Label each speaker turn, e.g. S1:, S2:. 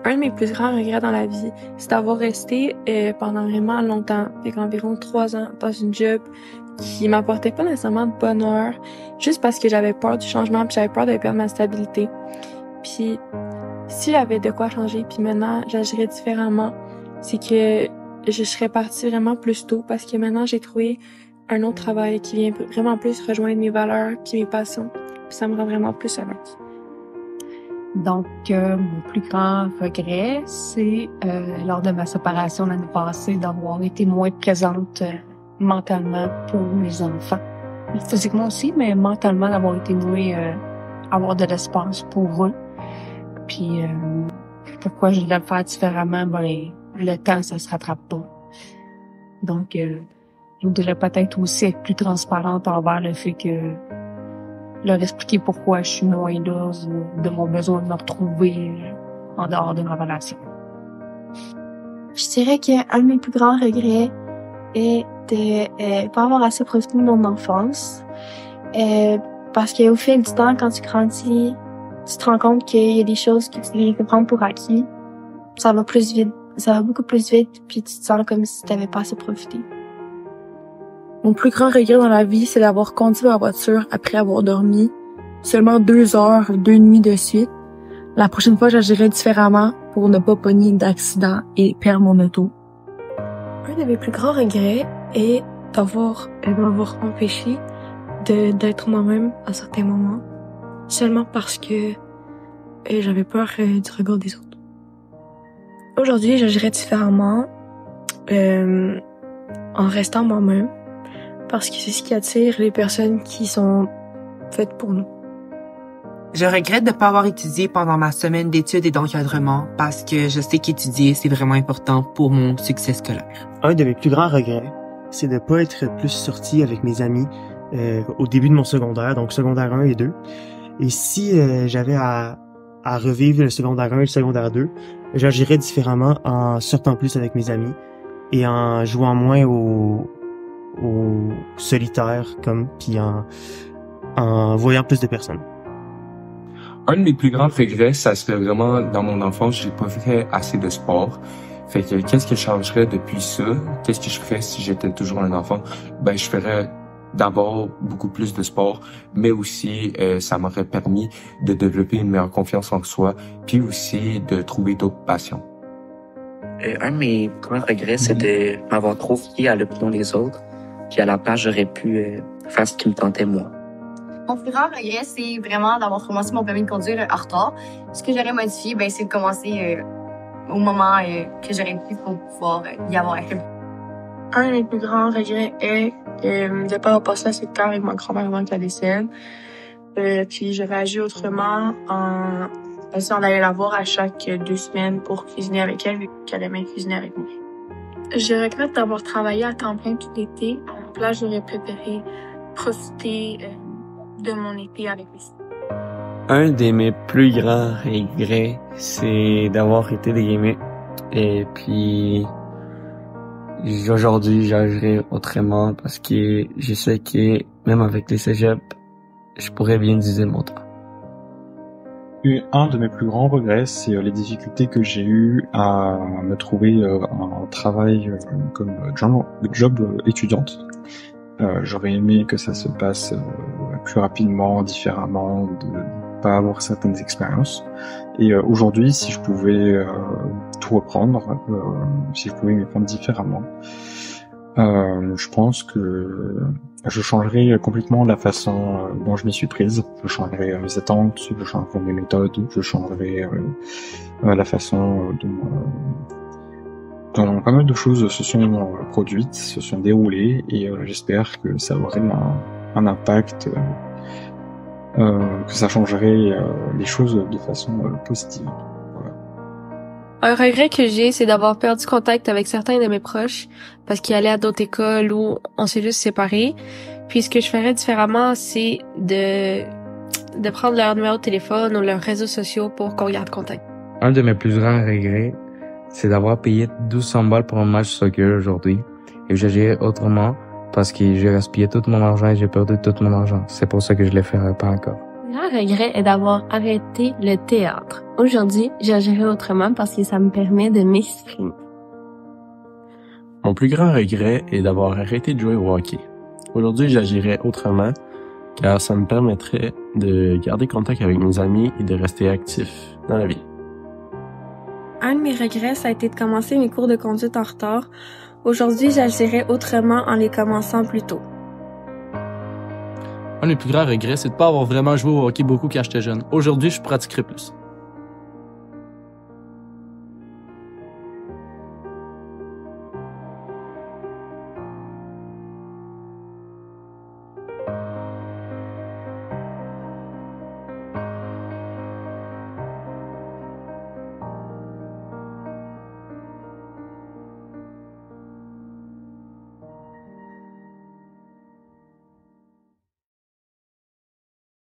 S1: Un de mes plus grands regrets dans la vie, c'est d'avoir resté pendant vraiment longtemps, avec environ 3 ans, dans une job qui m'apportait pas nécessairement de bonheur, juste parce que j'avais peur du changement, puis j'avais peur de perdre ma stabilité. Puis si j'avais de quoi changer, puis maintenant j'agirais différemment, c'est que je serais partie vraiment plus tôt, parce que maintenant j'ai trouvé un autre travail qui vient vraiment plus rejoindre mes valeurs puis mes passions, puis ça me rend vraiment plus heureuse.
S2: Donc, mon plus grand regret, c'est lors de ma séparation l'année passée, d'avoir été moins présente mentalement pour mes enfants. Physiquement aussi, mais mentalement, d'avoir été moins avoir de l'espace pour eux. Puis, pourquoi je devais le faire différemment, ben, le temps, ça se rattrape pas. Donc, je voudrais peut-être aussi être plus transparente envers le fait que leur expliquer pourquoi je suis moins là, de mon besoin de me retrouver en dehors de ma relation.
S3: Je dirais qu'un de mes plus grands regrets est de pas avoir assez profité de mon enfance. Parce qu'au fil du temps, quand tu grandis, tu te rends compte qu'il y a des choses que tu devrais prendre pour acquis. Ça va plus vite. Ça va beaucoup plus vite, puis tu te sens comme si tu n'avais pas assez profité.
S4: Mon plus grand regret dans la vie, c'est d'avoir conduit ma voiture après avoir dormi seulement 2 heures, 2 nuits de suite. La prochaine fois, j'agirai différemment pour ne pas pogner d'accident et perdre mon auto.
S1: Un de mes plus grands regrets est m'avoir empêché d'être moi-même à certains moments, seulement parce que j'avais peur du regard des autres. Aujourd'hui, j'agirais différemment en restant moi-même, parce que c'est ce qui attire les personnes qui sont faites pour nous.
S5: Je regrette de ne pas avoir étudié pendant ma semaine d'études et d'encadrement parce que je sais qu'étudier, c'est vraiment important pour mon succès scolaire.
S6: Un de mes plus grands regrets, c'est de ne pas être plus sorti avec mes amis au début de mon secondaire, donc secondaire 1 et 2. Et si j'avais à revivre le secondaire 1 et le secondaire 2, j'agirais différemment en sortant plus avec mes amis et en jouant moins au solitaire, puis en voyant plus de personnes.
S7: Un de mes plus grands regrets, ça serait vraiment, dans mon enfance, j'ai pas fait assez de sport. Fait que, qu'est-ce que je changerais depuis ça? Qu'est-ce que je ferais si j'étais toujours un enfant? Ben, je ferais d'abord beaucoup plus de sport, mais aussi, ça m'aurait permis de développer une meilleure confiance en soi, puis aussi de trouver d'autres passions.
S8: Un de mes grands regrets, c'est de m'avoir trop fié à l'opinion des autres, puis à la place, j'aurais pu faire ce qui me tentait moi.
S9: Mon plus grand regret, c'est vraiment d'avoir commencé mon permis de conduire en retard. Ce que j'aurais modifié, ben, c'est de commencer au moment que j'aurais pu pour pouvoir y avoir accès.
S1: Un de mes plus grands regrets est de ne pas avoir passé assez de temps avec ma grand-mère avant qu'elle décède. Puis j'aurais agi autrement en essayant d'aller la voir à chaque 2 semaines pour cuisiner avec elle, vu qu'elle aimait cuisiner avec moi. Je regrette d'avoir travaillé à temps plein tout l'été. En place, j'aurais préféré profiter de mon été avec lui.
S10: Un de mes plus grands regrets, c'est d'avoir été dégrimé. Et puis, aujourd'hui, j'agirai autrement parce que je sais que même avec les cégeps, je pourrais bien utiliser mon temps.
S11: Un de mes plus grands regrets, c'est les difficultés que j'ai eues à me trouver un travail comme job étudiante. J'aurais aimé que ça se passe plus rapidement, différemment, de pas avoir certaines expériences. Et aujourd'hui, si je pouvais tout reprendre, si je pouvais m'y prendre différemment, je pense que je changerais complètement la façon dont je m'y suis prise. Je changerais mes attentes, je changerais mes méthodes, je changerais la façon dont pas mal de choses se sont produites, se sont déroulées, et j'espère que ça aurait un impact, que ça changerait les choses de façon positive.
S1: Un regret que j'ai, c'est d'avoir perdu contact avec certains de mes proches parce qu'ils allaient à d'autres écoles où on s'est juste séparés. Puis ce que je ferais différemment, c'est de prendre leur numéro de téléphone ou leurs réseaux sociaux pour qu'on garde contact.
S12: Un de mes plus grands regrets, c'est d'avoir payé 1200 balles pour un match soccer aujourd'hui. Et j'agirais autrement parce que j'ai gaspillé tout mon argent et j'ai perdu tout mon argent. C'est pour ça que je le ferai pas encore.
S13: grand regret est d'avoir arrêté le théâtre. Aujourd'hui, j'agirai autrement parce que ça me permet de m'exprimer.
S10: Mon plus grand regret est d'avoir arrêté de jouer au hockey. Aujourd'hui, j'agirai autrement car ça me permettrait de garder contact avec mes amis et de rester actif dans la vie.
S1: Un de mes regrets, ça a été de commencer mes cours de conduite en retard. Aujourd'hui, j'agirais autrement en les commençant plus tôt.
S14: Un des plus grands regrets, c'est de pas avoir vraiment joué au hockey beaucoup quand j'étais jeune. Aujourd'hui, je pratiquerai plus.